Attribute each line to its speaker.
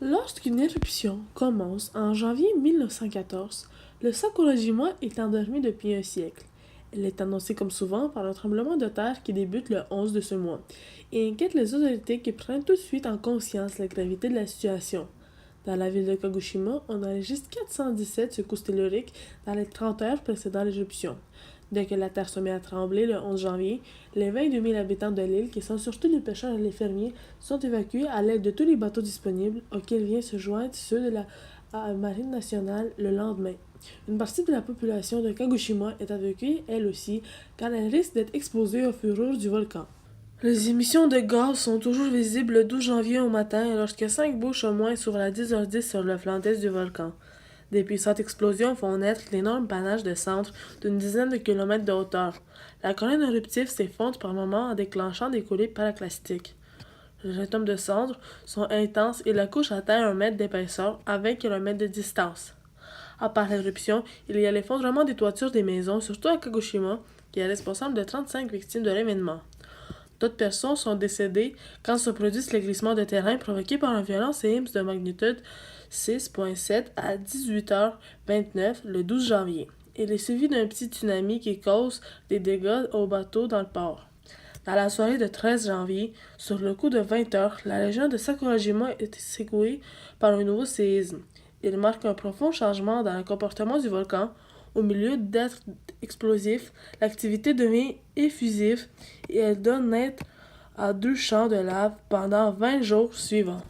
Speaker 1: Lorsqu'une éruption commence en janvier 1914, le Sakurajima est endormi depuis un siècle. Elle est annoncée comme souvent par un tremblement de terre qui débute le 11 de ce mois et inquiète les autorités qui prennent tout de suite en conscience la gravité de la situation. Dans la ville de Kagoshima, on enregistre 417 secousses telluriques dans les 30 heures précédant l'éruption. Dès que la terre se met à trembler le 11 janvier, les 22 000 habitants de l'île, qui sont surtout les pêcheurs et les fermiers, sont évacués à l'aide de tous les bateaux disponibles, auxquels viennent se joindre ceux de la marine nationale le lendemain. Une partie de la population de Kagoshima est évacuée, elle aussi, car elle risque d'être exposée aux fureurs du volcan. Les émissions de gaz sont toujours visibles le 12 janvier au matin lorsque 5 bouches au moins s'ouvrent à 10h10 sur le flanc est du volcan. Des puissantes explosions font naître d'énormes panaches de cendres d'une dizaine de kilomètres de hauteur. La colonne éruptive s'effondre par moments en déclenchant des coulées pyroclastiques. Les atomes de cendres sont intenses et la couche atteint 1 mètre d'épaisseur à 20 km de distance. À part l'éruption, il y a l'effondrement des toitures des maisons, surtout à Kagoshima, qui est responsable de 35 victimes de l'événement. D'autres personnes sont décédées quand se produisent les glissements de terrain provoqués par un violent séisme de magnitude 6,7 à 18h29 le 12 janvier. Il est suivi d'un petit tsunami qui cause des dégâts aux bateaux dans le port. Dans la soirée de 13 janvier, sur le coup de 20h, la région de Sakurajima est secouée par un nouveau séisme. Il marque un profond changement dans le comportement du volcan. Au milieu d'être explosif, l'activité devient effusive et elle donne naître à 2 champs de lave pendant 20 jours suivants.